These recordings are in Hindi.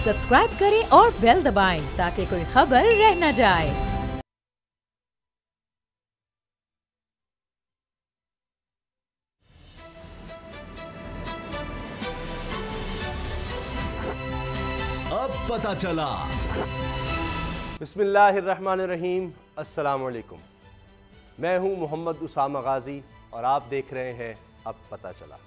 सब्सक्राइब करें और बेल दबाएं ताकि कोई खबर रह न जाए। अब पता चला। बिस्मिल्लाहिर्रहमानिर्रहीम, अस्सलाम वालेकुम। मैं हूं मोहम्मद उसामा गाजी और आप देख रहे हैं अब पता चला।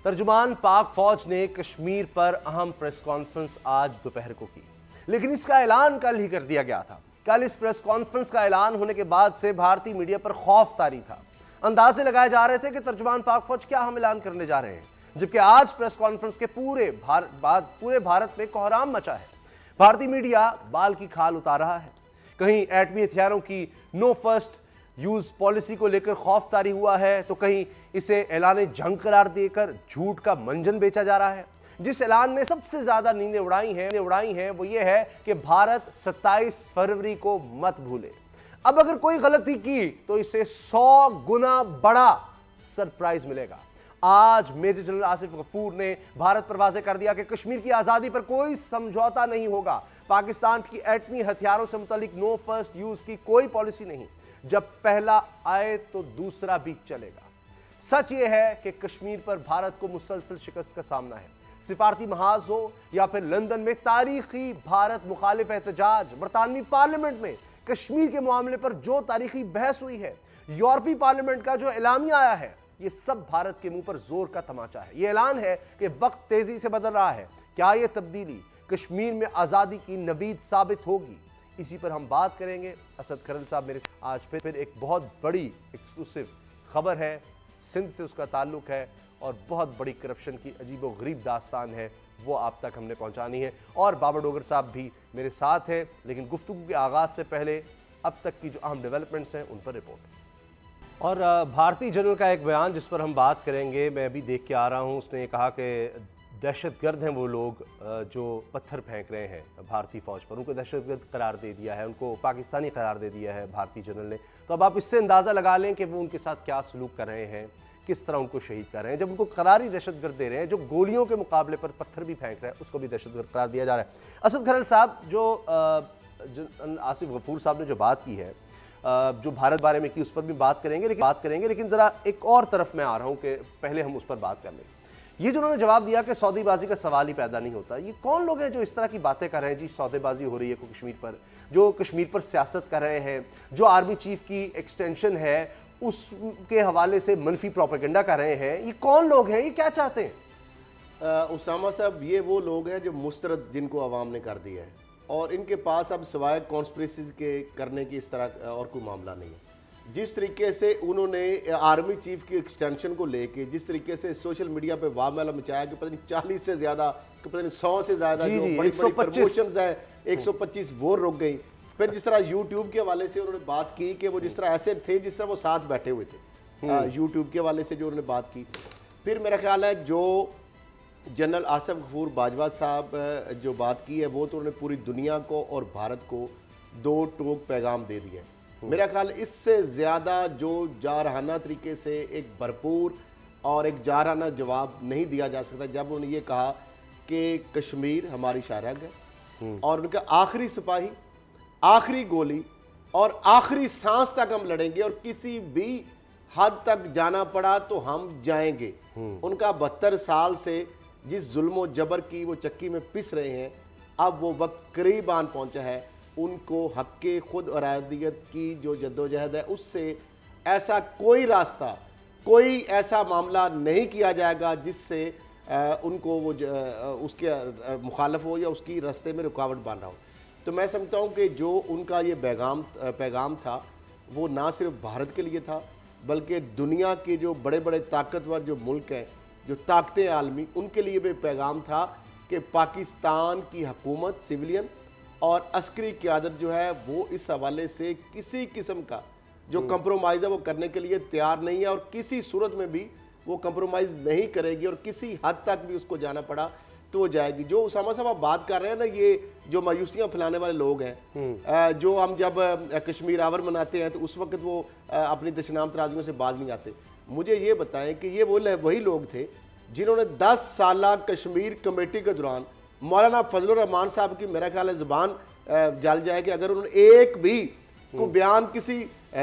तर्जुमान पाक फौज ने कश्मीर पर अहम प्रेस कॉन्फ्रेंस आज दोपहर को की, लेकिन इसका ऐलान कल ही कर दिया गया था। कल इस प्रेस कॉन्फ्रेंस का ऐलान होने के बाद से भारतीय मीडिया पर खौफ तारी था। अंदाजे लगाए जा रहे थे कि तर्जुमान पाक फौज क्या हम ऐलान करने जा रहे हैं, जबकि आज प्रेस कॉन्फ्रेंस के पूरे भारत में कोहराम मचा है। भारतीय मीडिया बाल की खाल उतार रहा है। कहीं एटमी हथियारों की नो फर्स्ट यूज पॉलिसी को लेकर खौफ तारी हुआ है, तो कहीं इसे ऐलान जंग करार देकर झूठ का मंजन बेचा जा रहा है। जिस ऐलान ने सबसे ज्यादा नींदें उड़ाई हैं वो ये है कि भारत 27 फरवरी को मत भूले। अब अगर कोई गलती की तो इसे 100 गुना बड़ा सरप्राइज मिलेगा। आज मेजर जनरल आसिफ गफूर ने भारत पर वाज़ेह कर दिया कि कश्मीर की आजादी पर कोई समझौता नहीं होगा। पाकिस्तान की एटमी हथियारों से मुतालिक नो फर्स्ट यूज की कोई पॉलिसी नहीं। जब पहला आए तो दूसरा भी चलेगा। सच यह है कि कश्मीर पर भारत को मुसलसल शिकस्त का सामना है। सिफारती महाज हो या फिर लंदन में तारीखी भारत मुखालिफ एहतजाज, बरतानवी पार्लियामेंट में कश्मीर के मामले पर जो तारीखी बहस हुई है, यूरोपीय पार्लियामेंट का जो एलामिया आया है, ये सब भारत के मुंह पर जोर का तमाचा है। ये ऐलान है कि वक्त तेजी से बदल रहा है। क्या यह तब्दीली कश्मीर में आजादी की नवीद साबित होगी? इसी पर हम बात करेंगे। असद खरल साहब मेरे आज फिर एक बहुत बड़ी एक्सक्लूसिव खबर है, सिंध से उसका ताल्लुक है और बहुत बड़ी करप्शन की अजीबो गरीब दास्तान है, वो आप तक हमने पहुंचानी है। और बाबर डोगर साहब भी मेरे साथ है, लेकिन गुफ्तगू के आगाज़ से पहले अब तक की जो अहम डेवलपमेंट्स हैं उन पर रिपोर्ट। और भारतीय जनरल का एक बयान जिस पर हम बात करेंगे, मैं अभी देख के आ रहा हूँ। उसने कहा कि दहशतगर्द हैं वो लोग जो पत्थर फेंक रहे हैं भारतीय फ़ौज पर, उनको दहशतगर्द करार दे दिया है, उनको पाकिस्तानी करार दे दिया है भारतीय जनरल ने। तो अब आप इससे अंदाज़ा लगा लें कि वो उनके साथ क्या सलूक कर रहे हैं, किस तरह उनको शहीद कर रहे हैं। जब उनको करारी दहशतगर्द दे रहे हैं, जो गोलियों के मुकाबले पर पत्थर भी फेंक रहे हैं, उसको भी दहशतगर्द करार दिया जा रहा है। असद खरल साहब, जो आसिफ गफूर साहब ने जो बात की है, जो भारत बारे में की, उस पर भी बात करेंगे, लेकिन ज़रा एक और तरफ मैं आ रहा हूँ कि पहले हम उस पर बात कर लें। ये जो उन्होंने जवाब दिया कि सौदेबाजी का सवाल ही पैदा नहीं होता, ये कौन लोग हैं जो इस तरह की बातें कर रहे हैं? जी, सौदेबाजी हो रही है कश्मीर पर, जो कश्मीर पर सियासत कर रहे हैं, जो आर्मी चीफ की एक्सटेंशन है उसके हवाले से मनफी प्रोपेगेंडा कर रहे हैं, ये कौन लोग हैं? ये क्या चाहते हैं? उसामा साहब, ये वो लोग हैं जो मुस्तरद जिनको अवाम ने कर दिया है, और इनके पास अब सिवाय कॉन्स्पिरेसी के करने की इस तरह और कोई मामला नहीं है। जिस तरीके से उन्होंने आर्मी चीफ की एक्सटेंशन को लेके जिस तरीके से सोशल मीडिया पे वामेला मचाया कि पता नहीं 40 से ज़्यादा, कि पता नहीं 100 से ज़्यादा जो बड़ी प्रमोशंस है, 125 वो रुक गई। फिर जिस तरह यूट्यूब के हवाले से उन्होंने बात की कि वो जिस तरह ऐसे थे जिस तरह वो साथ बैठे हुए थे, यूट्यूब के हवाले से जो उन्होंने बात की। फिर मेरा ख्याल है जो जनरल आसिफ गफूर बाजवा साहब जो बात की है, वो तो उन्होंने पूरी दुनिया को और भारत को दो टोक पैगाम दे दिए। मेरा ख्याल इससे ज़्यादा जो जारहाना तरीके से एक भरपूर और एक जारहाना जवाब नहीं दिया जा सकता, जब उन्होंने ये कहा कि कश्मीर हमारी सरहद है और उनका आखिरी सिपाही, आखिरी गोली और आखिरी सांस तक हम लड़ेंगे और किसी भी हद तक जाना पड़ा तो हम जाएंगे। उनका 72 साल से जिस जुल्म जबर की वो चक्की में पिस रहे हैं, अब वो वक्त करीब आन पहुंचा है। उनको हक़ खुद इरादियत की जो जद्दोजहद है, उससे ऐसा कोई रास्ता, कोई ऐसा मामला नहीं किया जाएगा जिससे उनको वो उसके मुखालफ हो या उसकी रास्ते में रुकावट बन रहा हो। तो मैं समझता हूँ कि जो उनका ये पैगाम था, वो ना सिर्फ भारत के लिए था, बल्कि दुनिया के जो बड़े बड़े ताकतवर जो मुल्क हैं, जो ताकतें आलमी, उनके लिए भी पैगाम था कि पाकिस्तान की हुकूमत, सिविलियन और अस्करी क़यादत जो है वो इस हवाले से किसी किस्म का जो कंप्रोमाइज़ है वो करने के लिए तैयार नहीं है, और किसी सूरत में भी वो कंप्रोमाइज़ नहीं करेगी, और किसी हद तक भी उसको जाना पड़ा तो वो जाएगी। जो उसामा साहब आप बात कर रहे हैं ना, ये जो मायूसियाँ फैलाने वाले लोग हैं, जो हम जब कश्मीर आवर मनाते हैं तो उस वक्त वो अपनी दशनाम तराजियों से बाज नहीं आते। मुझे ये बताएं कि ये वो वही लोग थे जिन्होंने 10 साल कश्मीर कमेटी के दौरान मौलाना फजलुर रहमान साहब की मेरा ख्याल है ज़ुबान जल जाए कि अगर उन्होंने एक भी को बयान किसी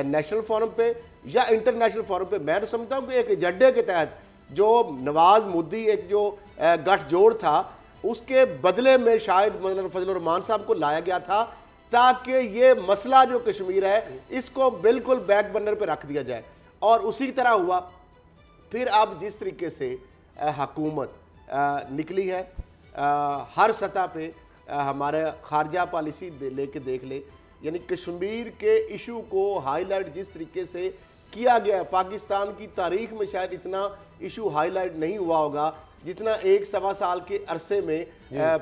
नेशनल फोरम पे या इंटरनेशनल फोरम पे, मैं तो समझता हूँ कि एक एजेंडे के तहत जो नवाज मोदी एक जो गठजोड़ था उसके बदले में शायद मौलाना फजलुर रहमान साहब को लाया गया था ताकि ये मसला जो कश्मीर है इसको बिल्कुल बैक बर्नर पे रख दिया जाए। और उसी तरह हुआ। फिर अब जिस तरीके से हुकूमत निकली है हर सतह पे हमारे खारजा पॉलिसी लेके देख ले, यानी कश्मीर के इशू को हाईलाइट जिस तरीके से किया गया है, पाकिस्तान की तारीख में शायद इतना इशू हाईलाइट नहीं हुआ होगा जितना एक सवा साल के अरसे में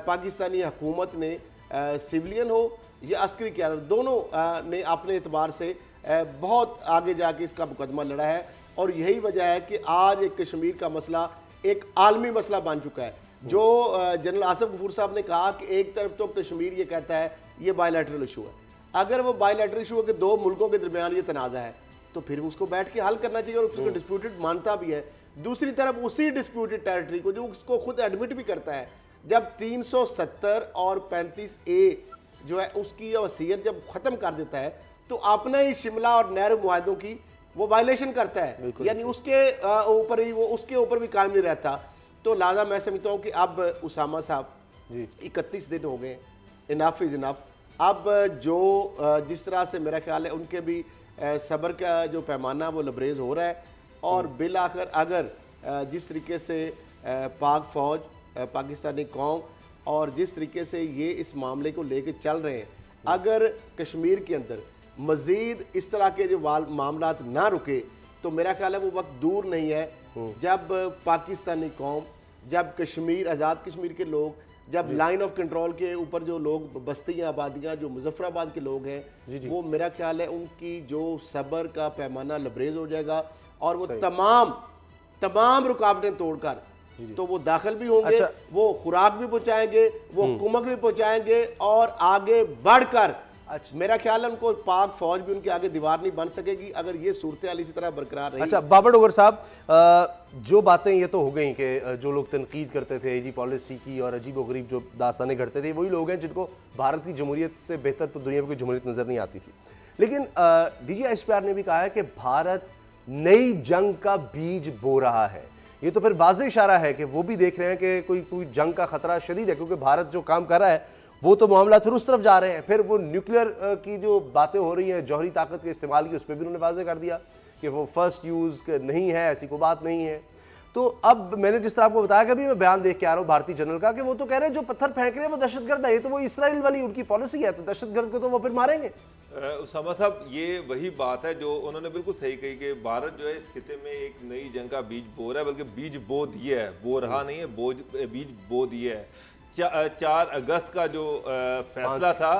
पाकिस्तानी हुकूमत ने सिविलियन हो या अस्करी क्यादत दोनों ने अपने एतबार से बहुत आगे जाके इसका मुकदमा लड़ा है। और यही वजह है कि आज एक कश्मीर का मसला एक आलमी मसला बन चुका है। जो जनरल आसिफ गफूर साहब ने कहा कि एक तरफ तो कश्मीर ये कहता है ये बायलैटरल इशू है, अगर वो बायलैटरल इशू है कि दो मुल्कों के दरमियान ये तनाज़ा है तो फिर उसको बैठ के हल करना चाहिए और उसको डिस्प्यूटेड मानता भी है। दूसरी तरफ उसी डिस्प्यूटेड टेरिटरी को जो उसको खुद एडमिट भी करता है, जब 370 और 35A जो है उसकी वसीयत जब ख़त्म कर देता है तो अपना ही शिमला और नेहरू मुआहदों की वो वायलेशन करता है, यानी उसके ऊपर ही वो उसके ऊपर भी कायम नहीं रहता। तो लिहाजा मैं समझता हूँ कि अब उसामा साहब 31 दिन हो गए, इनफ इज़ इनफ। अब जो जिस तरह से मेरा ख्याल है उनके भी सब्र का जो पैमाना वो लबरेज हो रहा है और बिल आखिर अगर जिस तरीके से पाक फ़ौज पाकिस्तानी कौम और जिस तरीके से ये इस मामले को लेके चल रहे हैं, अगर कश्मीर के अंदर मज़ीद इस तरह के जो मामलात ना रुके तो मेरा ख्याल है वो वक्त दूर नहीं है जब पाकिस्तानी कौम, जब कश्मीर आज़ाद कश्मीर के लोग, जब लाइन ऑफ कंट्रोल के ऊपर जो लोग बस्तियाँ आबादियाँ जो मुजफ्फराबाद के लोग हैं वो मेरा ख्याल है उनकी जो सब्र का पैमाना लबरेज हो जाएगा और वो तमाम रुकावटें तोड़कर तो वो दाखिल भी होंगे। अच्छा। वो खुराक भी पहुंचाएंगे, वो कुमक भी पहुंचाएंगे और आगे बढ़कर मेरा ख्याल है उनको पाक फौज भी उनके आगे दीवार नहीं बन सकेगी अगर ये सूरत हाल इसी तरह बरकरार रही। अच्छा बाबर डोगर साहब, जो बातें ये तो हो गई कि जो लोग तनकीद करते थे एजी पॉलिसी की और अजीबोगरीब जो दास्तानें घड़ते थे, वही लोग हैं जिनको भारत की जमहूरियत से बेहतर तो दुनिया में कोई जमहूरियत नज़र नहीं आती थी। लेकिन DG ISPR ने भी कहा है कि भारत नई जंग का बीज बो रहा है। ये तो फिर वाज़ेह इशारा है कि वो भी देख रहे हैं कि कोई जंग का खतरा शदीद है, क्योंकि भारत जो काम कर रहा है वो तो मामला फिर उस तरफ जा रहे हैं। फिर वो न्यूक्लियर की जो बातें हो रही हैं जौहरी ताकत के इस्तेमाल की, उस पर भी उन्होंने वाज़ेह कर दिया कि वो फर्स्ट यूज़ नहीं है, ऐसी कोई बात नहीं है। तो अब मैंने जिस तरह आपको बताया कि अभी मैं बयान देख के आ रहा हूँ भारतीय जनरल का कि वो तो कह रहे हैं जो पत्थर फेंक रहे हैं वो दहशतगर्द है, ये तो वो इसराइल वाली उनकी पॉलिसी है, तो दहशतगर्द को तो वो फिर मारेंगे। उसामा साहब ये वही बात है जो उन्होंने बिल्कुल सही कही कि भारत जो है इस खिते में एक नई जंग का बीज बो रहा है, बल्कि बीज बो दिया है, बो रहा नहीं है, बीज बो दिया है। 4 अगस्त का जो फैसला था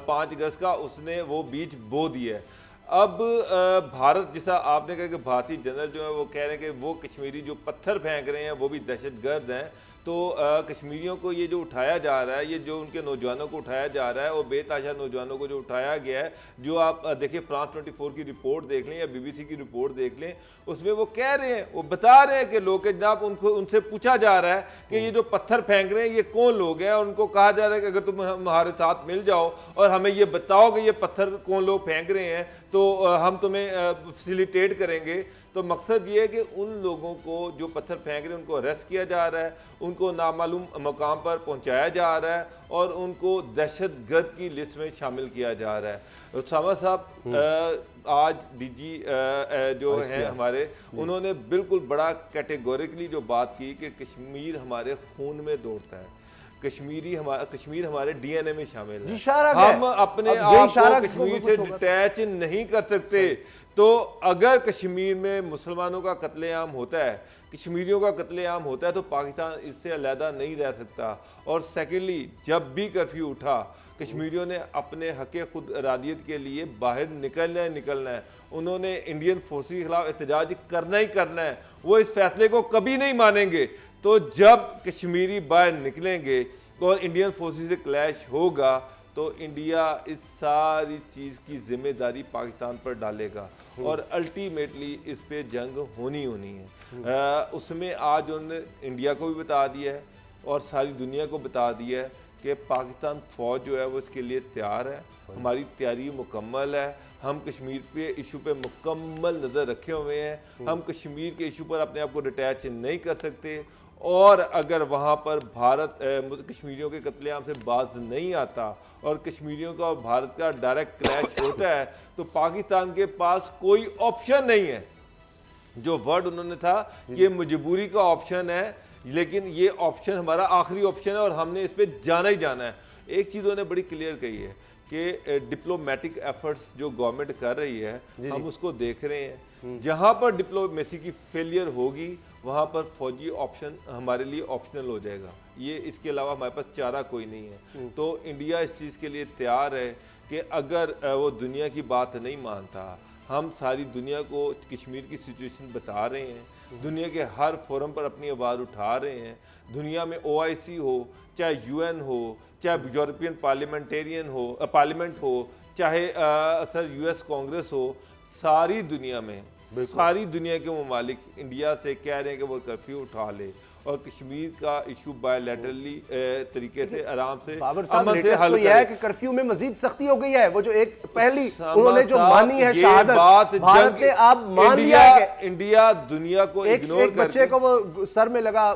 5 अगस्त का, उसने वो बीज बो दिया है। अब भारत, जैसा आपने कहा कि भारतीय जनरल जो है वो कह रहे हैं कि वो कश्मीरी जो पत्थर फेंक रहे हैं वो भी दहशतगर्द हैं, तो कश्मीरियों को ये जो उठाया जा रहा है, ये जो उनके नौजवानों को उठाया जा रहा है, वो बेताशा नौजवानों को जो उठाया गया है, जो आप देखिए फ्रांस 24 की रिपोर्ट देख लें या BBC की रिपोर्ट देख लें, उसमें वो कह रहे हैं, वो बता रहे हैं कि लोग जनाब उनसे पूछा जा रहा है कि ये जो पत्थर फेंक रहे हैं ये कौन लोग हैं, और उनको कहा जा रहा है कि अगर तुम हमारे साथ मिल जाओ और हमें ये बताओ कि ये पत्थर कौन लोग फेंक रहे हैं तो हम तुम्हें फैसिलिटेट करेंगे। तो मकसद ये है कि उन लोगों को जो पत्थर फेंक रहे हैं उनको अरेस्ट किया जा रहा है, उनको नामालूम मकाम पर पहुंचाया जा रहा है और उनको दहशतगर्द की लिस्ट में शामिल किया जा रहा है। उसामा साहब आज DG जो हैं हमारे, उन्होंने बिल्कुल बड़ा कैटेगोरिकली जो बात की कि कश्मीर हमारे खून में दौड़ता है, कश्मीर हमारे DNA में शामिल है, हम अपने आप को कश्मीर से डिटैच नहीं कर सकते। तो अगर कश्मीर में मुसलमानों का कत्लेआम होता है, कश्मीरियों का कत्लेआम होता है, तो पाकिस्तान इससे अलहदा नहीं रह सकता। और सेकेंडली, जब भी कर्फ्यू उठा, कश्मीरियों ने अपने हक़ खुद इरादियत के लिए बाहर निकलना है। उन्होंने इंडियन फोर्सेस के खिलाफ एहतजाज करना ही करना है, वो इस फैसले को कभी नहीं मानेंगे। तो जब कश्मीरी बाहर निकलेंगे और इंडियन फोर्सेस से क्लैश होगा तो इंडिया इस सारी चीज़ की जिम्मेदारी पाकिस्तान पर डालेगा और अल्टीमेटली इस पे जंग होनी है। उसमें आज उन्होंने इंडिया को भी बता दिया है और सारी दुनिया को बता दिया है कि पाकिस्तान फ़ौज जो है वो इसके लिए तैयार है, हमारी तैयारी मुकम्मल है। हम कश्मीर पे इशू पे मुकम्मल नज़र रखे हुए हैं। हम कश्मीर के इशू पर अपने आप को डिटैच नहीं कर सकते, और अगर वहाँ पर भारत कश्मीरियों के कत्लेआम से बाज नहीं आता और कश्मीरियों का और भारत का डायरेक्ट क्लैश होता है तो पाकिस्तान के पास कोई ऑप्शन नहीं है। जो वर्ड उन्होंने था ये मजबूरी का ऑप्शन है, लेकिन ये ऑप्शन हमारा आखिरी ऑप्शन है और हमने इस पर जाना ही जाना है। एक चीज़ उन्होंने बड़ी क्लियर कही है कि डिप्लोमेटिक एफर्ट्स जो गवर्नमेंट कर रही है हम उसको देख रहे हैं। जहाँ पर डिप्लोमेसी की फेलियर होगी वहाँ पर फौजी ऑप्शन हमारे लिए ऑप्शनल हो जाएगा। ये इसके अलावा हमारे पास चारा कोई नहीं है। तो इंडिया इस चीज़ के लिए तैयार है कि अगर वो दुनिया की बात नहीं मानता, हम सारी दुनिया को कश्मीर की सिचुएशन बता रहे हैं, दुनिया के हर फोरम पर अपनी आवाज़ उठा रहे हैं। दुनिया में OIC हो, चाहे UN हो, चाहे यूरोपियन पार्लियामेंट हो, चाहे सर US कांग्रेस हो, सारी दुनिया में सारी दुनिया के ममालिक इंडिया से कह रहे हैं कि वो कर्फ्यू उठा ले और कश्मीर का इशू बायलैटरली तरीके से आराम से तो यह है कि कर्फ्यू में मजीद सख्ती हो गई है। वो जो एक पहली उन्होंने जो मानी है शहादत, भारत ने आप मान लिया है। इंडिया दुनिया को इग्नोर एक बच्चे को वो सर में लगा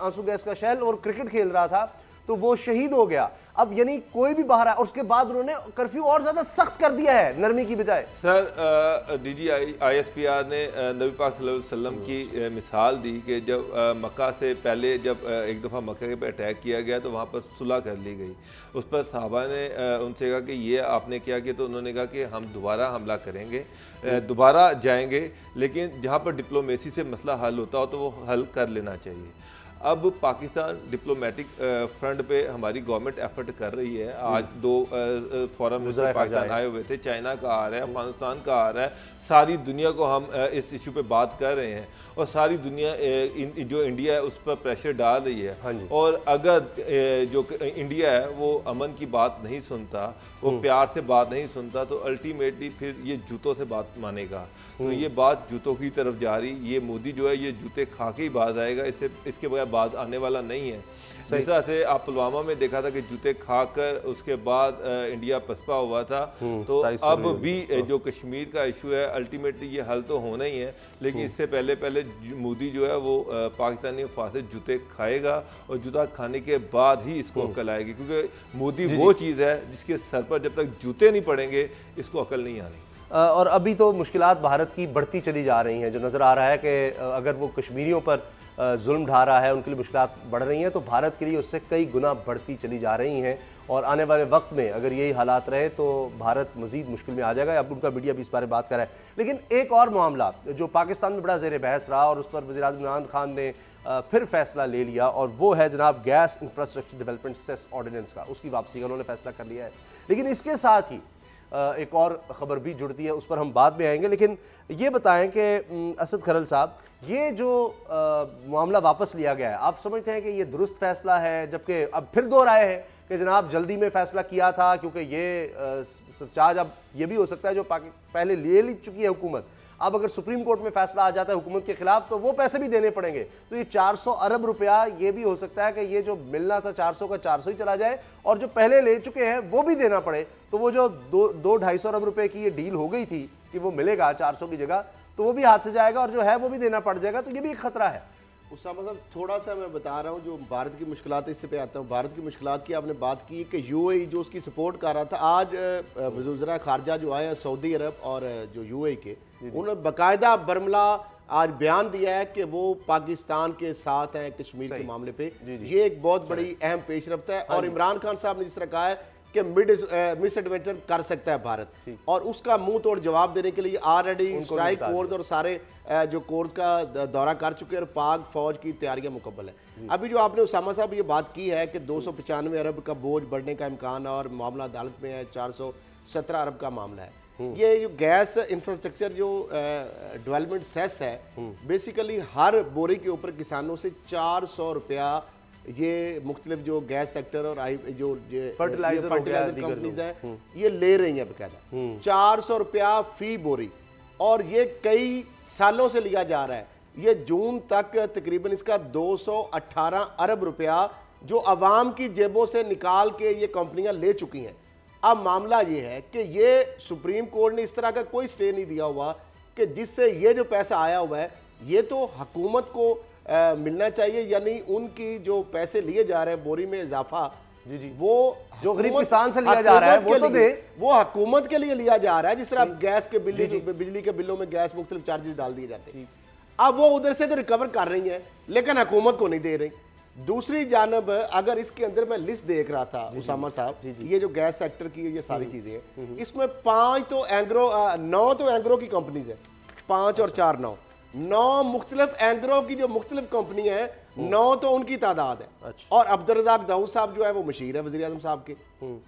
आंसू गैस का शेल और क्रिकेट खेल रहा था तो वो शहीद हो गया। अब यानी कोई भी बाहर है और उसके बाद उन्होंने कर्फ्यू और ज्यादा सख्त कर दिया है नरमी की बजाय। सर DG ISPR ने नबी पाक सल्लल्लाहु अलैहि वसल्लम की मिसाल दी कि जब मक्का से पहले जब एक दफ़ा मक्का पे अटैक किया गया तो वहाँ पर सुलह कर ली गई। उस पर सहाबा ने उनसे कहा कि ये आपने क्या किया, तो उन्होंने कहा कि हम दोबारा हमला करेंगे, दोबारा जाएंगे, लेकिन जहाँ पर डिप्लोमेसी से मसला हल होता हो तो वो हल कर लेना चाहिए। अब पाकिस्तान डिप्लोमेटिक फ्रंट पे हमारी गवर्नमेंट एफर्ट कर रही है। आज 2 फॉरेन मिनिस्टर पाकिस्तान आए हुए थे, चाइना का आ रहा है, अफगानिस्तान का आ रहा है, सारी दुनिया को हम इस इशू पे बात कर रहे हैं और सारी दुनिया जो इंडिया है उस पर प्रेशर डाल रही है। और अगर जो इंडिया है वो अमन की बात नहीं सुनता, वो प्यार से बात नहीं सुनता, तो अल्टीमेटली फिर ये जूतों से बात मानेगा। तो ये बात जूतों की तरफ जा रही। ये मोदी जो है ये जूते खा के ही बाज आएगा, इसके बगैर बाज आने वाला नहीं है। जिस तरह से आप पुलवामा में देखा था कि जूते खाकर उसके बाद इंडिया पसपा हुआ था, तो अब भी जो कश्मीर का इशू है अल्टीमेटली ये हल तो होना ही है, लेकिन इससे पहले मोदी जो है वो पाकिस्तानी अफवाह से जूते खाएगा और जूता खाने के बाद ही इसको अकल आएगी, क्योंकि मोदी वो चीज़ है जिसके सर पर जब तक जूते नहीं पड़ेंगे इसको अकल नहीं आनी। और अभी तो मुश्किलात भारत की बढ़ती चली जा रही हैं। जो नज़र आ रहा है कि अगर वो कश्मीरियों पर जुल्म ढा रहा है, उनके लिए मुश्किलात बढ़ रही हैं, तो भारत के लिए उससे कई गुना बढ़ती चली जा रही हैं। और आने वाले वक्त में अगर यही हालात रहे तो भारत मज़ीद मुश्किल में आ जाएगा। अब उनका मीडिया भी इस बारे में बात कर रहा है। लेकिन एक और मामला जो पाकिस्तान में बड़ा ज़ेर बहस रहा और उस पर वज़ीर-ए-आज़म इमरान खान ने फिर फैसला ले लिया, और वो है जनाब gas infrastructure development cess ordinance का, उसकी वापसी का उन्होंने फैसला कर लिया है। लेकिन इसके साथ ही एक और ख़बर भी जुड़ती है, उस पर हम बाद में आएंगे। लेकिन ये बताएं कि असद खरल साहब, ये जो मामला वापस लिया गया है, आप समझते हैं कि ये दुरुस्त फैसला है? जबकि अब फिर दो राय है कि जनाब जल्दी में फैसला किया था, क्योंकि ये सरचार्ज अब ये भी हो सकता है जो पहले ले चुकी है हुकूमत, अब अगर सुप्रीम कोर्ट में फैसला आ जाता है हुकूमत के खिलाफ तो वो पैसे भी देने पड़ेंगे। तो ये 400 अरब रुपया, ये भी हो सकता है कि ये जो मिलना था 400 का 400 ही चला जाए, और जो पहले ले चुके हैं वो भी देना पड़े। तो वो जो 2-250 अरब रुपए की ये डील हो गई थी कि वो मिलेगा 400 की जगह, तो वो भी हाथ से जाएगा और जो है वो भी देना पड़ जाएगा। तो ये भी एक खतरा है। उसामा साहब, थोड़ा सा मैं बता रहा हूँ जो भारत की मुश्किलात, इससे पे आता हूँ। भारत की मुश्किलात की आपने बात की कि UAE जो उसकी सपोर्ट कर रहा था, आज वज़ीर खारजा जो आए हैं सऊदी अरब और जो UAE के, उन्होंने बाकायदा बरमला आज बयान दिया है कि वो पाकिस्तान के साथ है कश्मीर के मामले पे। ये एक बहुत बड़ी अहम पेशरफ्त है। और इमरान खान साहब ने जिस तरह कहा है कि मिस एडवेंचर कर सकता है भारत, और उसका मुंह तोड़ जवाब देने के लिए ऑलरेडी स्ट्राइक कोर्स और सारे जो कोर्स का दौरा कर चुके हैं और पाक फौज की तैयारियां मुकम्मल है। अभी जो आपने उसामा साहब ये बात की है कि 295 अरब का बोझ बढ़ने का इम्कान है और मामला अदालत में है, 417 अरब का मामला है। ये जो गैस इंफ्रास्ट्रक्चर जो डेवलपमेंट सेस है, बेसिकली हर बोरी के ऊपर किसानों से 400 रुपया ये मुख्तलिफ जो गैस सेक्टर और जो फर्टिलाइजर कंपनीज हैं ये ले रही हैं बकायदा 400 रुपया फी बोरी, और ये कई सालों से लिया जा रहा है। ये जून तक तकरीबन इसका 218 अरब रुपया जो अवाम की जेबों से निकाल के ये कंपनियां ले चुकी हैं। अब मामला ये है कि ये सुप्रीम कोर्ट ने इस तरह का कोई स्टे नहीं दिया हुआ कि जिससे ये जो पैसा आया हुआ है ये तो हुकूमत को मिलना चाहिए, यानी उनकी जो पैसे लिए जा रहे हैं बोरी में इजाफा, जी वो जो गरीब किसान से लिया जा रहा है वो तो दे, वो हुकूमत के लिए लिया जा रहा है। जिस तरह गैस के बिजली के बिलों में गैस मुख्तलिफ चार्जेस डाल दिए जाते हैं, अब वो उधर से तो रिकवर कर रही है लेकिन हुकूमत को नहीं दे रही। दूसरी जानब अगर इसके अंदर मैं लिस्ट देख रहा था उसामा साहब, ये जो गैस सेक्टर की ये सारी चीजें हैं, इसमें 9 तो एंग्रो की कंपनीज है, 5 और 4 9 मुख्तलिफ एंग्रो की जो मुख्तलिफ कंपनी है, 9 तो उनकी तादाद है। और अब्दुल रज़ाक दाऊद साहब जो है वो मशीर है वज़ीर आज़म साहब के।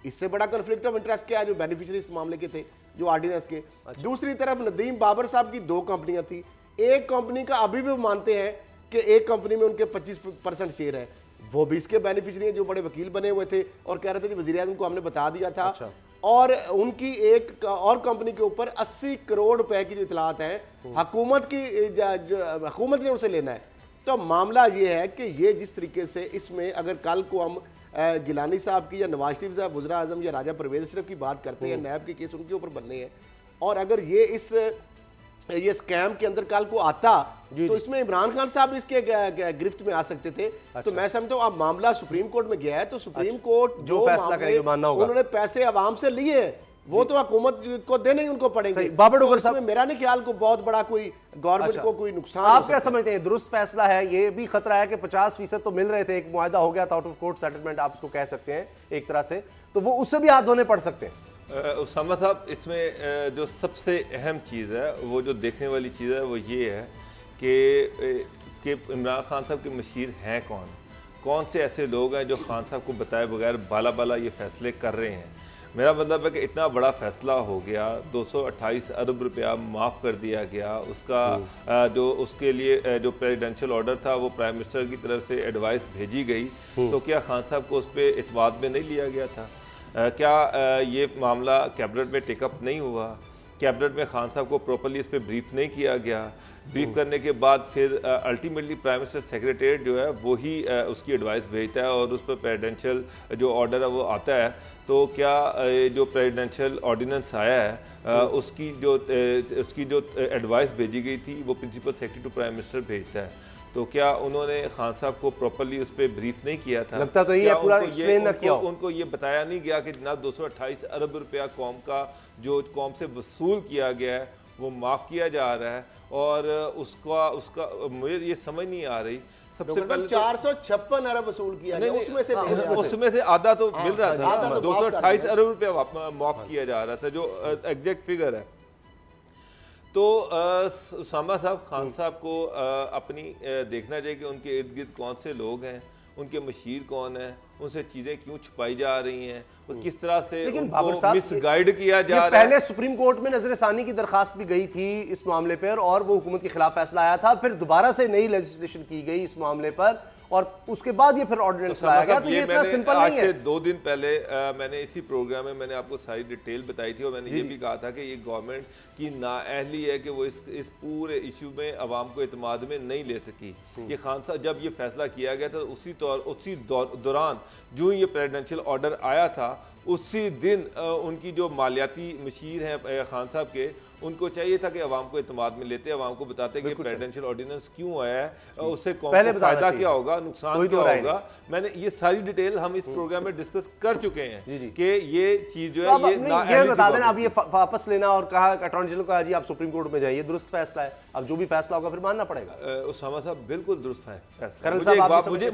इससे बड़ा कन्फ्लिक्ट ऑफ इंटरेस्ट क्या है जो बेनिफिशियरी इस मामले के थे, जो ऑर्डिनेंस के। दूसरी तरफ नदीम बाबर साहब की 2 कंपनियां थी, एक कंपनी का अभी भी मानते हैं कि एक कंपनी में उनके 25% शेयर है, वो भी इसके बेनिफिशियरी हैं, जो बड़े वकील बने हुए थे और कह रहे थे कि वज़ीर आज़म को हमने बता दिया था। और उनकी एक और कंपनी के ऊपर 80 करोड़ रुपए की जो इतलात है हुकूमत ने उनसे लेना है। तो मामला ये है कि ये जिस तरीके से इसमें अगर कल को हम गिलानी साहब की या नवाज शरीफ साहब, वज़ीर आज़म या राजा परवेज़ अशरफ की बात करते हैं, नैब के केस उनके ऊपर बनने हैं, और अगर ये स्कैम के अंदर कल को आता तो इसमें इमरान खान साहब इसके गिरफ्त में आ सकते थे। तो मैं समझता हूँ अब मामला सुप्रीम कोर्ट में गया है तो सुप्रीम कोर्ट जो फैसला करे, उन्होंने पैसे अवाम से लिए वो तो हुकूमत को देने ही उनको पड़ेंगे। बाबर डोगर साहब, मेरा नहीं ख्याल को बहुत बड़ा कोई गवर्नमेंट को कोई नुकसान। आप क्या समझते हैं, दुरुस्त फैसला है? ये भी खतरा है कि 50% तो मिल रहे थे, एक मुआहदा हो गया था, आउट ऑफ कोर्ट सेटलमेंट आप उसको कह सकते हैं एक तरह से, तो वो उससे भी हाथ धोने पड़ सकते हैं। उसामा साहब, इसमें जो सबसे अहम चीज़ है, वो जो देखने वाली चीज़ है, वो ये है कि इमरान खान साहब के मशीर हैं कौन से ऐसे लोग हैं जो खान साहब को बताए बगैर बाला ये फैसले कर रहे हैं। मेरा मतलब है कि इतना बड़ा फैसला हो गया, 228 अरब रुपया माफ़ कर दिया गया, उसका जो उसके लिए जो प्रेसिडेंशियल ऑर्डर था वो प्राइम मिनिस्टर की तरफ से एडवाइस भेजी गई, तो क्या खान साहब को उस पर इत्मीनान में नहीं लिया गया था? क्या ये मामला कैबिनेट में टेकअप नहीं हुआ? कैबिनेट में खान साहब को प्रॉपर्ली इस पर ब्रीफ नहीं किया गया? ब्रीफ करने के बाद फिर अल्टीमेटली प्राइम मिनिस्टर सेक्रेटरीट जो है वो ही उसकी एडवाइस भेजता है और उस पर प्रेसिडेंशियल जो ऑर्डर है वो आता है। तो क्या जो प्रेसिडेंशियल ऑर्डिनेंस आया है उसकी जो एडवाइस भेजी गई थी वो principal secretary to prime minister भेजता है, तो क्या उन्होंने खान साहब को प्रॉपर्ली उस पर ब्रीफ नहीं किया था? लगता तो ये पूरा एक्सप्लेन ना किया, उनको ये बताया नहीं गया कि जनाब 228 अरब रुपया कौम का जो कौम से वसूल किया गया है वो माफ़ किया जा रहा है, और उसका मुझे ये समझ नहीं आ रही। सबसे पहले 456 अरब वसूल किया गया, उसमें से आधा तो मिल रहा था, 228 अरब रुपया माफ़ किया जा रहा था, जो एग्जैक्ट फिगर है। तो उसामा साहब, खान साहब को अपनी देखना चाहिए कि उनके इर्द गिर्द कौन से लोग हैं, उनके मशीर कौन है, उनसे चीजें क्यों छुपाई जा रही हैं और किस तरह से उनको मिसगाइड किया जा रहा है। पहले सुप्रीम कोर्ट में नजरसानी की दरखास्त भी गई थी इस मामले पर और वो हुकूमत के खिलाफ फैसला आया था, फिर दोबारा से नई लेजिस्लेशन की गई इस मामले पर और उसके बाद ये फिर ऑर्डिनेंस लाया गया। तो ये इतना सिंपल नहीं है। 2 दिन पहले मैंने इसी प्रोग्राम में मैंने आपको सारी डिटेल बताई थी और मैंने ये भी कहा था कि ये गवर्नमेंट की नाअहली है कि वो इस पूरे इशू में अवाम को इत्मीनान में नहीं ले सकी। ये खान साहब जब ये फैसला किया गया था उसी दौरान जो ये प्रेसिडेंशियल ऑर्डर आया था उसी दिन उनकी जो मालियाती मशीर हैं खान साहब के, उनको चाहिए था कि अवाम को इत्मीनान में लेते, अवाम को बताते कि प्रेसिडेंशियल ऑर्डिनेंस क्यों आया है, उससे कौन सा फायदा क्या होगा, नुकसान क्या होगा। मैंने ये सारी डिटेल हम इस प्रोग्राम में डिस्कस कर चुके हैं कि ये चीज जो है ये बता देना। अब ये वापस लेना और कहा अटॉर्नी जनरल का जी आप सुप्रीम कोर्ट में जाइए, दुरुस्त फैसला है, अब जो भी फैसला होगा फिर मानना पड़ेगा। उसामा साहब बिल्कुल दुरुस्त है। मुझे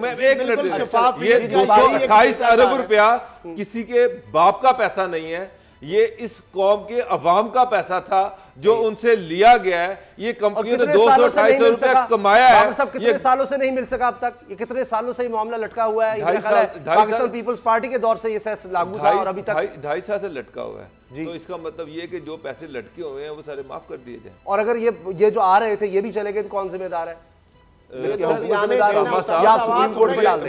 228 अरब रुपया किसी के बाप का पैसा नहीं है, ये इस कौम के अवाम का पैसा था जो उनसे लिया गया है। ये कंपनी ने 228 रुपया कमाया है। सब कितने सालों से नहीं मिल सका अब तक, ये कितने सालों से ये मामला लटका हुआ है। पाकिस्तान पीपल्स पार्टी के दौर से ये सेस लागू था और अभी तक 2.5 साल से लटका हुआ है। तो इसका मतलब ये कि जो पैसे लटके हुए हैं वो सारे माफ कर दिए जाए। और अगर ये जो आ रहे थे ये भी चले गए तो कौन जिम्मेदार है?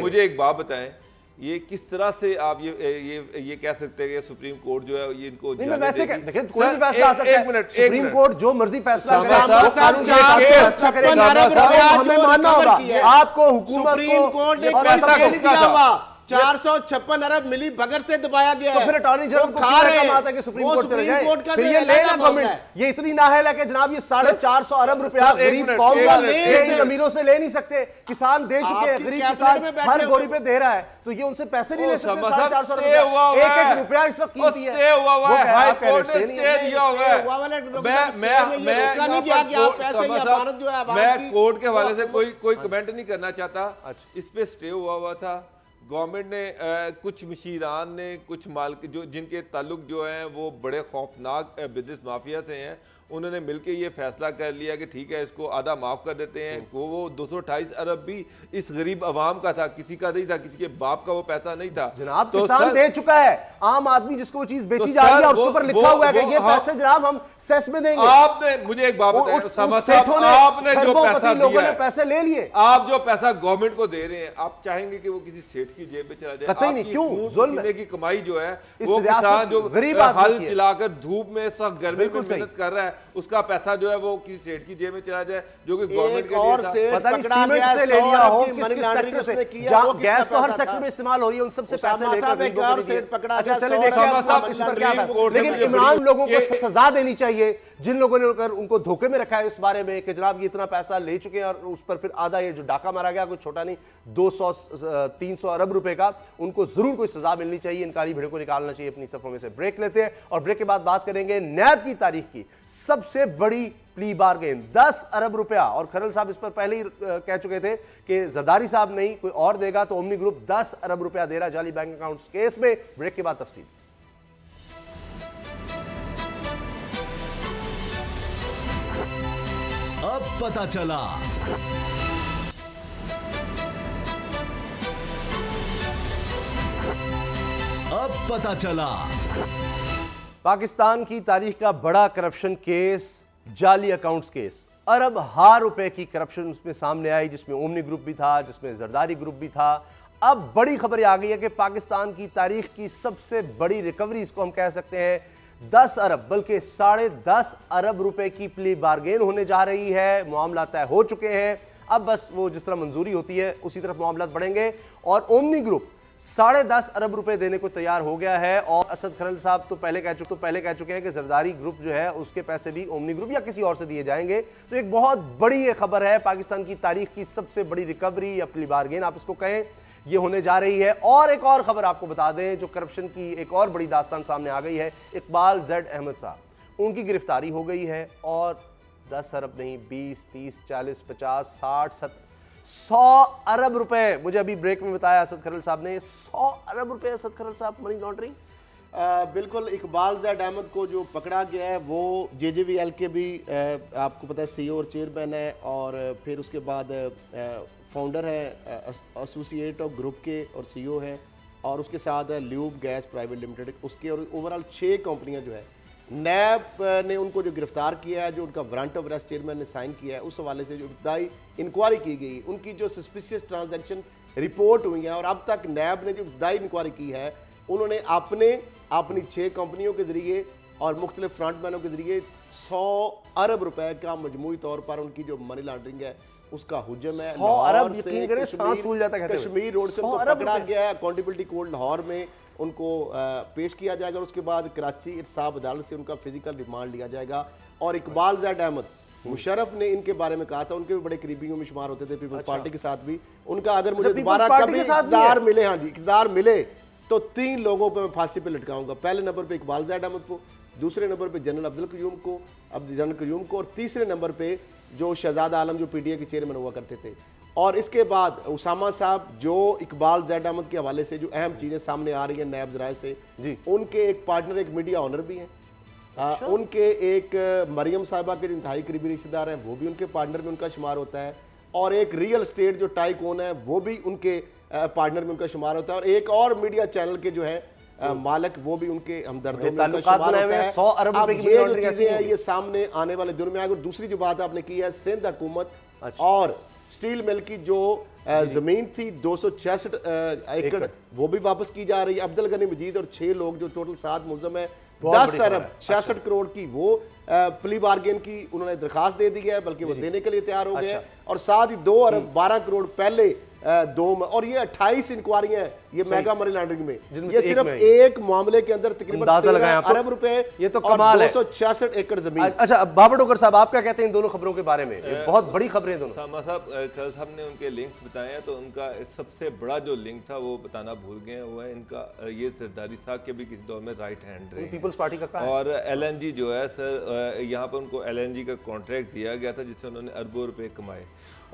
मुझे एक बात बताएं ये किस तरह से आप ये कह सकते हैं कि सुप्रीम कोर्ट जो है ये इनको नहीं, मैं वैसे देगी? देखिए कोई भी फैसला आ सकता है। एक मिनट, सुप्रीम कोर्ट जो मर्जी फैसला करे, हमें मानना होगा। आपको हुकूमत सुप्रीम कोर्ट ने पैसा दिया हुआ 456 अरब मिली बगैर से दबाया गया है। तो फिर अटॉर्नी जनरल को क्या रकम आता है कि सुप्रीम कोर्ट चले जाए? फिर ये लेना गवर्नमेंट, ये इतनी नाहल है कि जनाब ये 450 अरब रुपया गरीब कौम का इन अमीरों से ले नहीं सकते। किसान दे चुके हैं, गरीब किसान हर बोरी पे दे रहा है, तो ये उनसे पैसे नहीं ले सकते। 450 रुपया, एक रुपया इस वक्त कीमती है। मैं कोर्ट के हवाले से कोई कमेंट नहीं करना चाहता। इस पे स्टे हुआ था। गवर्नमेंट ने कुछ मशीरान ने कुछ मालिक जो जिनके ताल्लुक जो हैं वो बड़े खौफनाक बिजनेस माफिया से हैं, उन्होंने मिलकर ये फैसला कर लिया कि ठीक है इसको आधा माफ कर देते हैं। वो 228 अरब भी इस गरीब अवाम का था, किसी का नहीं था, किसी के बाप का वो पैसा नहीं था। जनाब तो किसान दे चुका है, आम आदमी जिसको वो चीज बेची जा रही है उसके ऊपर लिखा हुआ है कि ये पैसे जनाब हम सेस में देंगे। आपने मुझे एक बात बताया, आपने जो पैसा लोगों ने पैसे ले लिए, आप जो पैसा गवर्नमेंट को दे रहे हैं, आप चाहेंगे कि वो किसी सेठ की जेब में चला जाए? कतई नहीं, क्यों? जुल्म की कमाई जो है वो किसान जो गरीब हल चलाकर धूप में सख्त गर्मी में मेहनत कर रहा है, उसका पैसा जो है वो किसी सेठ की जेब में चला जाए जो कि गवर्नमेंट के लिए था। पता नहीं सीमेंट से ले लिया हो, किस सेक्टर से, गैस तो हर सेक्टर में इस्तेमाल हो रही है, उन सबसे पैसे लेकर। अच्छा चले देखिए, लेकिन इमरान लोगों को सजा देनी चाहिए जिन लोगों ने उनको धोखे में रखा है इस बारे में कि जनाब ये इतना पैसा ले चुके हैं और उस पर फिर आधा ये जो डाका मारा गया, कोई छोटा नहीं, 200-300 अरब रुपए का, उनको जरूर कोई सजा मिलनी चाहिए। इन काली भीड़ को निकालना चाहिए अपनी सफों में से। ब्रेक लेते हैं और ब्रेक के बाद बात करेंगे नैब की तारीख की सबसे बड़ी प्ली बारगेन 10 अरब रुपया। और खरल साहब इस पर पहले ही कह चुके थे कि जरदारी साहब नहीं कोई और देगा, तो ओमनी ग्रुप 10 अरब रुपया दे रहा जाली बैंक अकाउंट्स केस में। ब्रेक के बाद तफसील। अब पता चला। अब पता चला। पाकिस्तान की तारीख का बड़ा करप्शन केस, जाली अकाउंट्स केस। अरब हार रुपए की करप्शन उसमें सामने आई, जिसमें ओमनी ग्रुप भी था, जिसमें जरदारी ग्रुप भी था। अब बड़ी खबर आ गई है कि पाकिस्तान की तारीख की सबसे बड़ी रिकवरी, इसको हम कह सकते हैं, 10 अरब बल्कि 10.5 अरब रुपए की प्ली बारगेन होने जा रही है। मामला तय हो चुके हैं, अब बस वो जिस तरह मंजूरी होती है उसी तरफ मामला बढ़ेंगे। और ओमनी ग्रुप 10.5 अरब रुपए देने को तैयार हो गया है। और असद खरल साहब तो पहले कह चुके हैं कि जरदारी ग्रुप जो है उसके पैसे भी ओमनी ग्रुप या किसी और से दिए जाएंगे। तो एक बहुत बड़ी ये खबर है, पाकिस्तान की तारीख की सबसे बड़ी रिकवरी या प्ली बारगेन आप इसको कहें, ये होने जा रही है। और एक और खबर आपको बता दें, जो करप्शन की एक और बड़ी दास्तान सामने आ गई है। इकबाल जेड अहमद साहब, उनकी गिरफ्तारी हो गई है और 10 अरब नहीं, 20, 30, 40, 50, 60, 70, 100 अरब रुपए। मुझे अभी ब्रेक में बताया असद खरल साहब ने, 100 अरब रुपए असद खरल साहब मनी लॉन्ड्रिंग। बिल्कुल। इकबाल जैद अहमद को जो पकड़ा गया है वो JJVL के भी आपको पता है CEO और चेयरमैन है, और फिर उसके बाद फाउंडर है एसोसिएट ऑफ ग्रुप के और CEO है, और उसके साथ है ल्यूब गैस प्राइवेट लिमिटेड उसके, और ओवरऑल 6 कंपनियां जो है। नैब ने उनको जो गिरफ्तार किया है, जो उनका वारंट ऑफ अरेस्ट चेयरमैन ने साइन किया है, उस हवाले से जो इब्तदाई इंक्वायरी की गई, उनकी जो सस्पिशियस ट्रांजैक्शन रिपोर्ट हुई है, और अब तक नैब ने जो इब्तदाई इंक्वायरी की है, उन्होंने अपनी 6 कंपनियों के जरिए और मुख्तलिफ फ्रंटमैनों के जरिए 100 अरब रुपए का मजमूई तौर पर उनकी जो मनी लॉन्ड्रिंग है उसका हुजम है। 100 अरब यकीन करें सांस फूल जाता है। कश्मीर रोड से उनको पकड़ा गया है, अकाउंटेबिलिटी कोर्ट लाहौर में उनको पेश किया जाएगा, और उसके बाद कराची इंसाफ अदालत से उनका फिजिकल रिमांड लिया जाएगा। और इकबाल जैद अहमद, मुशर्रफ ने इनके बारे में कहा था, उनके भी बड़े करीबियों में शुमार होते थे पीपल्स पार्टी के साथ भी। उनका अगर मुझे दोबारा कभी इक़्तिदार मिले, हाँ जी इक़्तिदार मिले, तो 3 लोगों पर मैं फांसी पे लटकाऊंगा। पहले नंबर पे इकबाल जैद अहमद को, दूसरे नंबर पे जनरल अब्दुल कयूम को, और तीसरे नंबर पे जो शहजादा आलम जो PTA के चेयरमैन हुआ करते थे। और इसके बाद उसामा साहब, जो इकबाल जैद अहमद के हवाले से जो अहम चीज़ें सामने आ रही हैं नैब ज़राए से, उनके एक पार्टनर एक मीडिया ऑनर भी हैं। उनके एक मरियम साहिबा के इंतहाई करीबी रिश्तेदार हैं, वो भी उनके पार्टनर में उनका शुमार होता है। और एक रियल एस्टेट जो टाइकून है वो भी उनके पार्टनर में उनका शुमार होता है। और एक और मीडिया चैनल के जो है मालिक, वो भी उनके हमदर्दों में उनका शुमार होता है। 100 अरब रुपए की ये जो चीजें हैं ये सामने आने वाले दिनों में आएगी। और दूसरी जो बात आपने की है, सिंध हुकूमत और स्टील मिल की जो जमीन थी 266 एकड़ वो भी वापस की जा रही है। अब्दुल गनी मजीद और 6 लोग जो टोटल 7 मुलजम है 10 अरब 66 करोड़ की वो प्ली बार्गेन की उन्होंने दरखास्त दे दी है, बल्कि वो देने के लिए तैयार हो गए। और साथ ही 2 अरब 12 करोड़ पहले और ये 28 इंक्वायरी है ये मेगा मनी लॉन्ड्रिंग में, ये सिर्फ एक मामले के अंदर तकरीबन 13 अरब रुपए, ये तो कमाल है। 266 एकड़ जमीन। अच्छा बाबर डोगर साहब, आप क्या कहते हैं इन दोनों खबरों के बारे में? ये बहुत बड़ी खबरें दोनों। सामा साहब कल साहब ने उनके लिंक्स बताए हैं, तो उनका सबसे बड़ा जो लिंक था वो बताना भूल गए, वो है इनका ये सरदारी साहब के भी किसी दौर में राइट हैंड रहे पीपल्स पार्टी का। और LNG जो है सर, यहाँ पर उनको LNG का कॉन्ट्रैक्ट दिया गया था जिससे उन्होंने अरबों रुपए कमाए।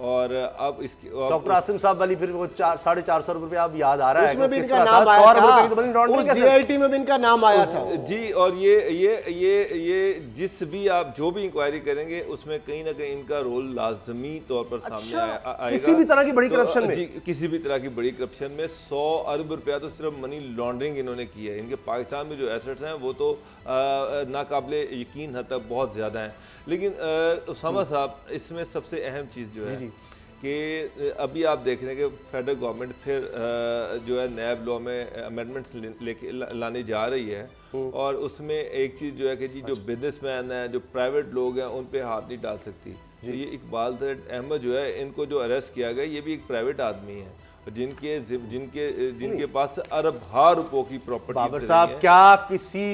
और अब इसकी डॉक्टर आसिम साहब वाली फिर वो 450 रुपए आप याद आ रहा है, उसमें भी इनका नाम आया था, उस GIT में भी इनका नाम आया था जी। और ये जिस भी आप जो भी इंक्वायरी करेंगे उसमें कहीं ना कहीं इनका रोल लाजमी तौर पर सामने आएगा। किसी भी तरह की बड़ी करप्शन में, जी किसी भी तरह की बड़ी करप्शन में 100 अरब रुपया तो सिर्फ मनी लॉन्ड्रिंग इन्होंने की है। इनके पाकिस्तान में जो एसेट्स हैं वो तो नाकाबिले यकीन हद तक बहुत ज़्यादा हैं। लेकिन उसामा साहब, इसमें सबसे अहम चीज़ जो है कि अभी आप देख रहे हैं कि फेडरल गवर्नमेंट फिर जो है नैब लॉ में अमेंडमेंट्स लेके लाने जा रही है, और उसमें एक चीज़ जो है कि जी जो बिजनेसमैन है, जो प्राइवेट लोग हैं, उन पे हाथ नहीं डाल सकती। तो ये इकबाल अहमद जो है, इनको जो अरेस्ट किया गया, ये भी एक प्राइवेट आदमी है जिनके पास अरब रुपयों की प्रॉपर्टी। बाबर साहब, क्या किसी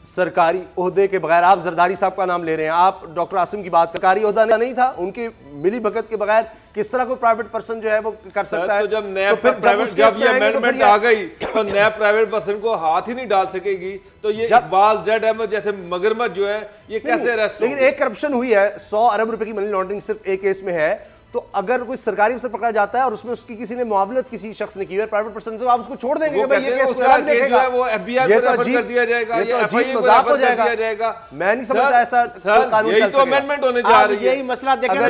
सरकारी ओहदे के बगैर, आप जरदारी साहब का नाम ले रहे हैं, आप डॉक्टर आसिम की बात, सरकारी ओहदा नहीं था, उनकी मिली भगत के बगैर किस तरह कोई प्राइवेट पर्सन जो है वो कर सकता है? तो जब नया प्राइवेट जब ये अमेंडमेंट आ गई तो नया प्राइवेट पर्सन को हाथ ही नहीं डाल सकेगी, तो ये इकबाल जेड अहमद जैसे मगरमच्छ जो है ये कैसे अरेस्ट? लेकिन एक करप्शन हुई है, 100 अरब रुपए की मनी लॉन्ड्रिंग सिर्फ एक केस में है, तो अगर कोई सरकारी अफसर पकड़ा जाता है और उसमें उसकी किसी ने मुआवनत किसी शख्स ने की है प्राइवेट पर्सन, तो आप उसको छोड़ देंगे? भाई ये केस अलग देखेगा, वो FBI में रेफर कर दिया जाएगा, ये अजीब मजाक हो जाएगा। मैं नहीं समझता ऐसा कानून चल तो अमेंडमेंट होने जा रही है। यही मसला देखा,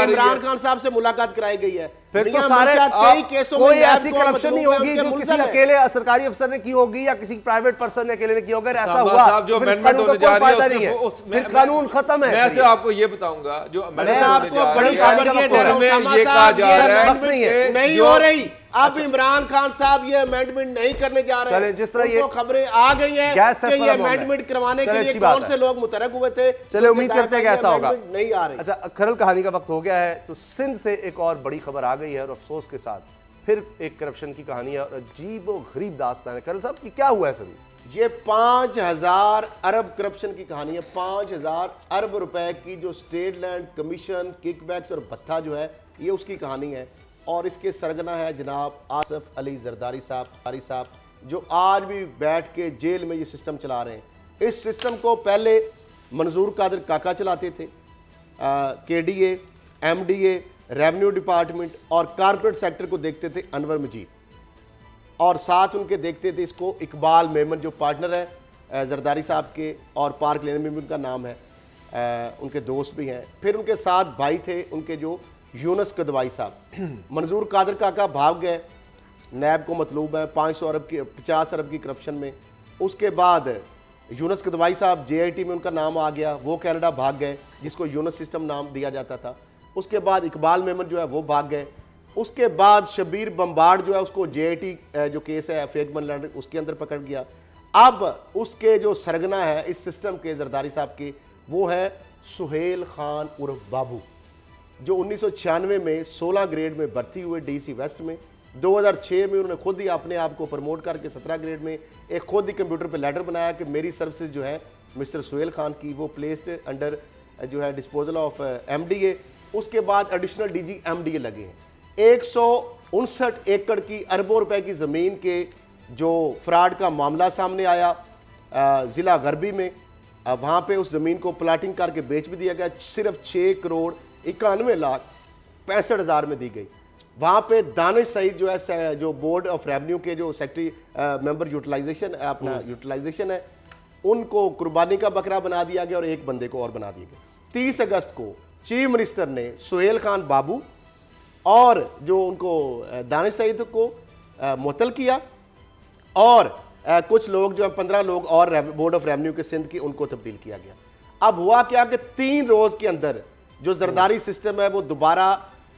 इमरान खान साहब से मुलाकात कराई गई है, फिर तो सारे कई केसों में ऐसी करप्शन नहीं होगी जो किसी अकेले सरकारी अफसर ने की होगी या किसी प्राइवेट पर्सन ने अकेले ने की होगी। ऐसा हुआ जो अमेंडमेंट होने जा रही है फिर कानून खत्म है। मैं तो आपको ये बताऊंगा, जो आपको बड़ी खबर ये दे रहा हूं, ये कहा जा रहा है नहीं हो रही। अब इमरान खान साहब ये अमेंडमेंट नहीं करने जा रहे हैं। जिस तरह ये खबरें आ गई है कि ये अमेंडमेंट करवाने के लिए कौन से लोग मुतरक हुए थे, चले उम्मीद करते हैं कि ऐसा होगा, नहीं आ रही। अच्छा, खरल कहानी का वक्त हो गया है, तो सिंध से एक और बड़ी खबर आ गई है और अफसोस के साथ फिर एक करप्शन की कहानी है और अजीब व गरीब दास्तान है। खरल साहब की क्या हुआ है सभी? ये 5000 अरब करप्शन की कहानी है। 5000 अरब रुपए की जो स्टेट लैंड कमीशन, किकबैक्स और भत्ता जो है, ये उसकी कहानी है। और इसके सरगना है जनाब आसिफ अली जरदारी साहब, जो आज भी बैठ के जेल में ये सिस्टम चला रहे हैं। इस सिस्टम को पहले मंजूर कादिर काका चलाते थे, KDA, MDA, रेवेन्यू डिपार्टमेंट और कारपोरेट सेक्टर को देखते थे अनवर मजीद, और साथ उनके देखते थे इसको इकबाल मेमन जो पार्टनर है जरदारी साहब के, और पार्क लेन में भी उनका नाम है, उनके दोस्त भी हैं। फिर उनके साथ भाई थे उनके जो यूनुस कदवाई साहब। मंजूर कादिर काका भाग गए, नैब को मतलूब है 50 अरब की करप्शन में। उसके बाद यूनुस कदवाई साहब JIT में उनका नाम आ गया, वो कनाडा भाग गए जिसको यूनुस सिस्टम नाम दिया जाता था। उसके बाद इकबाल मेमन जो है वो भाग गए। उसके बाद शबीर बम्बार्ड जो है उसको JIT जो केस है फेक मनी लॉन्ड्रिंग उसके अंदर पकड़ गया। अब उसके जो सरगना है इस सिस्टम के जरदारी साहब के, वो है सुहेल खान उर्फ बाबू, जो 1996 में 16 ग्रेड में भर्ती हुए DC वेस्ट में। 2006 में उन्होंने खुद ही अपने आप को प्रमोट करके 17 ग्रेड में एक खुद ही कंप्यूटर पे लेटर बनाया कि मेरी सर्विसेज जो है मिस्टर सुहेल खान की, वो प्लेस्ड अंडर जो है डिस्पोजल ऑफ MDA। उसके बाद एडिशनल DG MDA लगे हैं। 159 एकड़ की अरबों रुपए की ज़मीन के जो फ्रॉड का मामला सामने आया ज़िला गरबी में, वहाँ पे उस ज़मीन को प्लाटिंग करके बेच भी दिया गया, सिर्फ 6 करोड़ 91 लाख 65 हज़ार में दी गई। वहाँ पे दानिश सईद जो है, जो बोर्ड ऑफ रेवेन्यू के जो सेक्रेटरी मेंबर यूटिलाइजेशन है, उनको कुर्बानी का बकरा बना दिया गया और एक बंदे को और बना दिया गया। 30 अगस्त को चीफ मिनिस्टर ने सुहेल खान बाबू और जो उनको दानिश सईद को मुअत्तल किया, और कुछ लोग जो 15 लोग और बोर्ड ऑफ रेवेन्यू के सिंध की उनको तब्दील किया गया। अब हुआ क्या कि 3 रोज के अंदर जो जरदारी सिस्टम है वो दोबारा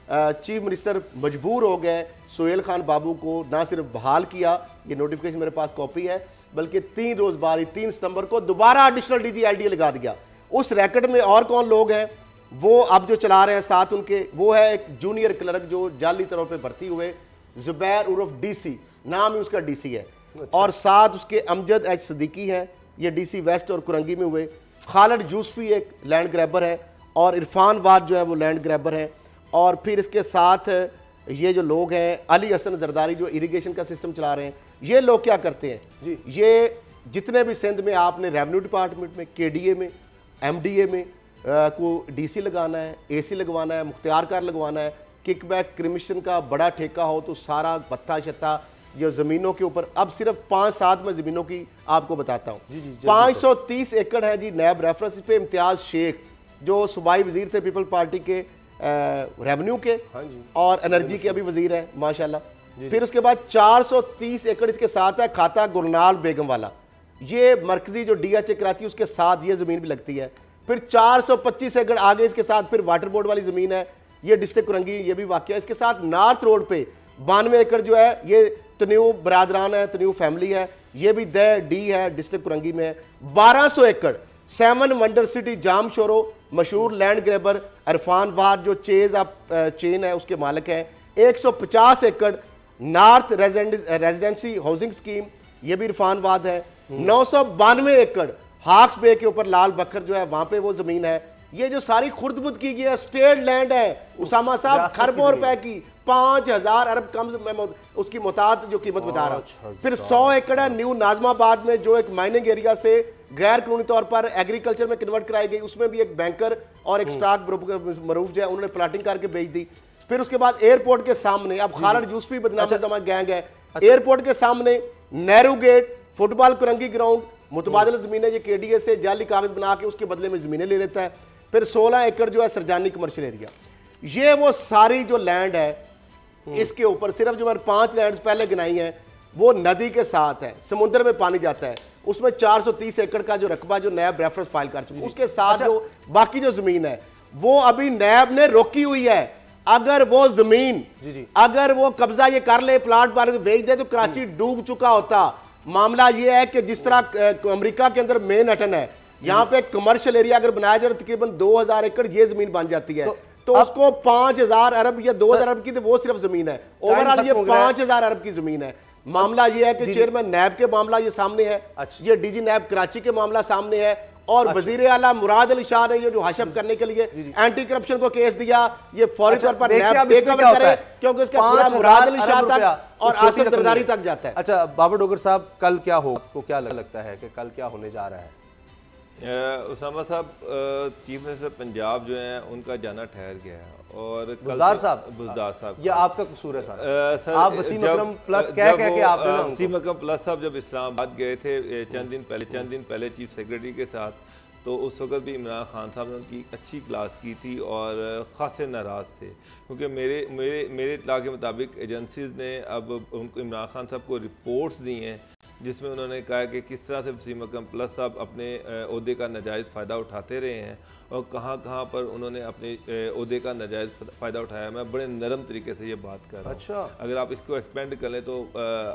चीफ मिनिस्टर मजबूर हो गए सोहेल खान बाबू को ना सिर्फ बहाल किया, ये नोटिफिकेशन मेरे पास कॉपी है, बल्कि 3 रोज बाद 3 सितंबर को दोबारा एडिशनल डीजी एलडीए लगा दिया। उस रैकेट में और कौन लोग हैं वो अब जो चला रहे हैं साथ उनके, वो है एक जूनियर क्लर्क जो जाली तौर पे भर्ती हुए, जुबैर उर्फ डीसी, नाम ही उसका डीसी है। अच्छा। और साथ उसके अमजद एच सदीकी हैं, ये डीसी वेस्ट और कुरंगी में हुए। खालिद यूसुफी एक लैंड ग्रैबर है और इरफान वाद जो है वो लैंड ग्रैबर है। और फिर इसके साथ ये जो लोग हैं अली हसन जरदारी जो इरिगेशन का सिस्टम चला रहे हैं। ये लोग क्या करते हैं जी, ये जितने भी सिंध में आपने रेवेन्यू डिपार्टमेंट में, केडीए में, एमडीए में को डीसी लगाना है, एसी लगवाना है, मुख्तियारकार लगवाना है, किकबैक कमीशन का बड़ा ठेका हो तो सारा पत्ता शत्ता जो ज़मीनों के ऊपर, अब सिर्फ 5-7 में ज़मीनों की आपको बताता हूँ। 530 एकड़ है जी नैब रेफरेंस पे। इम्तियाज़ शेख जो सूबाई वजीर थे पीपल पार्टी के रेवेन्यू के और एनर्जी के अभी वजीर है माशाल्लाह। फिर उसके बाद 430 एकड़ इसके साथ है खाता गुरनाल बेगम वाला, ये मरकजी जो डीएचए कराती है उसके साथ ये ज़मीन भी लगती है। फिर 425 एकड़ आगे इसके साथ फिर वाटर बोर्ड वाली ज़मीन है, ये डिस्ट्रिक्ट कुरंगी, ये भी वाक़या। इसके साथ नॉर्थ रोड पे 92 एकड़ जो है ये तन्यू बरादरान है, तन्यू फैमिली है, ये भी डी है, डिस्ट्रिक्ट कुरंगी में है। 1200 एकड़ 7 वंडर सिटी जाम शोरो मशहूर लैंड ग्रेबर इरफान वाद जो चेज ऑफ चेन है उसके मालिक हैं। 150 एकड़ नॉर्थ रेजिडेंसी हाउसिंग स्कीम, ये भी इरफान वाद है। 992 एकड़ हाक्स बे के ऊपर लाल बकर जो है वहां पे वो जमीन है। ये जो सारी खुर्दबुद की गई है स्टेट लैंड है उसामा साहब, खरबों रुपए की, 5000 अरब कम में उसकी मुताद जो कीमत बता रहा हूं। फिर 100 एकड़ है न्यू नाजमाबाद में जो एक माइनिंग एरिया से गैर कानूनी तौर पर एग्रीकल्चर में कन्वर्ट कराई गई, उसमें भी एक बैंकर और एक स्टॉक ब्रोकर मरूफ जो है उन्होंने प्लाटिंग करके बेच दी। फिर उसके बाद एयरपोर्ट के सामने, अब खालिद यूसुफी बदनाम गैंग है, एयरपोर्ट के सामने Nehru gate, football Korangi ground, मुतबादल जमीनें ये केडीए से जाली कागज बना के उसके बदले में जमीनें ले लेता है। फिर 16 एकड़ जो है सरजानी कमर्शियल एरिया। ये वो सारी जो लैंड है इसके ऊपर सिर्फ जो मैंने 5 लैंड पहले गिनाई है वो नदी के साथ है, समुद्र में पानी जाता है, उसमें 430 एकड़ का जो रकबा जो नैब रेफरेंस फाइल कर चुका है, उसके साथ जो बाकी जो जमीन है वो अभी नैब ने रोकी हुई है। अगर वो जमीन अगर वो कब्जा ये कर ले, प्लाट पर बेच दे तो कराची डूब चुका होता। मामला ये है कि जिस तरह अमेरिका के अंदर मेन हटन है, यहाँ पे कमर्शियल एरिया अगर बनाया जाए तकरीबन 2000 एकड़ ये जमीन बन जाती है, तो उसको 5000 अरब या 2000 अरब की तो वो सिर्फ जमीन है, ओवरऑल ये 5000 अरब की जमीन है। मामला ये है कि चेयरमैन नैब के मामला ये सामने है, ये डीजी नैब कराची के मामला सामने है, और वजीर आला मुराद अली शाह ने ये जो हाशम करने के लिए एंटी करप्शन को केस दिया, ये फौरी तौर पर नैब टेकओवर करे क्योंकि इसका पूरा मुराद अली शाह तक और आसिफ जरदारी तक जाता है। अच्छा बाबर डोगर साहब, कल क्या हो, आपको क्या लगता है कि कल क्या होने जा रहा है? उसामा साहब, चीफ मिनिस्टर पंजाब जो है उनका जाना ठहर गया है और बुज़दार साहब ये आपका कसूर है सर। आप वसीम अकरम प्लस कह के आपने ना वसीम अकरम प्लस साहब जब इस्लामाबाद गए थे चंद दिन पहले चीफ सेक्रेटरी के साथ, तो उस वक्त भी इमरान खान साहब ने उनकी अच्छी क्लास की थी और ख़ासे नाराज़ थे क्योंकि मेरे इत्तला के मुताबिक एजेंसीज़ ने अब उनको इमरान खान साहब को रिपोर्ट्स दी हैं जिसमें उन्होंने कहा कि किस तरह से वसीम अकरम प्लस साहब अपने ओहदे का नाजायज़ फ़ायदा उठाते रहे हैं और कहाँ पर उन्होंने अपने ओहदे का नाजायज़ फ़ायदा उठाया। मैं बड़े नरम तरीके से ये बात कर रहा हूँ। अच्छा, अगर आप इसको एक्सपेंड कर लें तो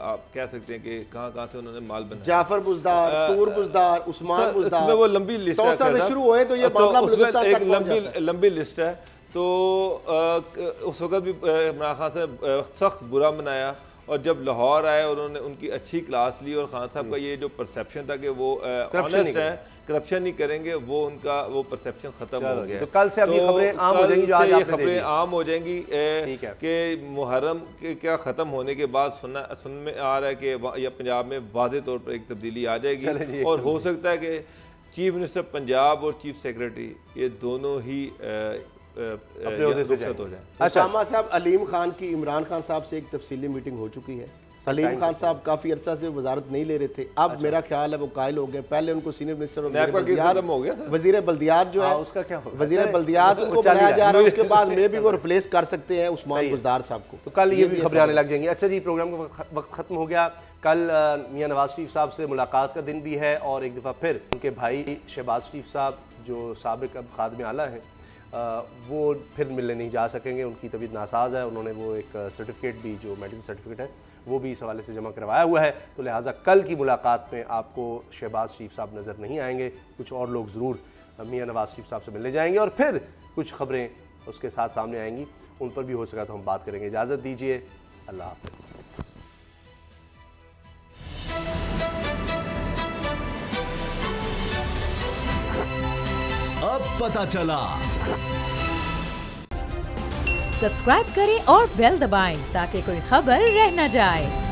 आप कह सकते हैं कि कहाँ से उन्होंने माल बनाया। जाफर बुज़दार, तूर बुज़दार, उस्मान बुज़दार, वो लंबी लिस्ट शुरू हुए तो ये एक लंबी लिस्ट है। तो उस वक्त भी इमरान खान से सख्त बुरा मनाया और जब लाहौर आए उन्होंने उनकी अच्छी क्लास ली और खान साहब का ये जो परसेप्शन था कि वो ऑनेस्ट हैं, करप्शन नहीं करेंगे, वो उनका वो परसेप्शन खत्म हो गया। तो कल से अब ये खबरें आम हो जाएंगी, जो आज आपने खबरें आम हो जाएंगी कि मुहर्रम के क्या ख़त्म होने के बाद सुन में आ रहा है कि या पंजाब में वाज़े तौर पर एक तब्दीली आ जाएगी और हो सकता है कि चीफ मिनिस्टर पंजाब और चीफ सेक्रेटरी ये दोनों ही अपने ओहदे से हो जाए। उसामा साहब, अलीम खान की इमरान खान साहब से एक तफसीली मीटिंग हो चुकी है। अलीम खान साहब काफी अरसा से वजारत नहीं ले रहे थे, अब मेरा ख्याल है वो कायल हो गए। पहले उनको सीनियर मिनिस्टर वजीर बल्दियात जो है उसका क्या वजीर बल्दियात उनको बनाया जा रहा है, उसके बाद में भी वो रिप्लेस कर सकते हैं उस्मान बुज़दार साहब को। तो कल ये भी खबरें आने लग जाएंगी। अच्छा जी, प्रोग्राम का वक्त खत्म हो गया। कल मियां नवाज शरीफ साहब से मुलाकात का दिन भी है और एक दफ़ा फिर उनके भाई शहबाज शरीफ साहब जो साबिक अब खादम आला हैं वो फिर मिलने नहीं जा सकेंगे। उनकी तबीयत नासाज है, उन्होंने वो एक सर्टिफिकेट भी, जो मेडिकल सर्टिफिकेट है, वो भी इस हवाले से जमा करवाया हुआ है। तो लिहाजा कल की मुलाकात में आपको शहबाज शरीफ साहब नज़र नहीं आएंगे, कुछ और लोग ज़रूर मियां नवाज शरीफ साहब से मिलने जाएंगे और फिर कुछ खबरें उसके साथ सामने आएंगी, उन पर भी हो सका तो हम बात करेंगे। इजाज़त दीजिए, अल्लाह हाफ़िज़। अब पता चला। सब्सक्राइब करें और बेल दबाएं ताकि कोई खबर रह न जाए।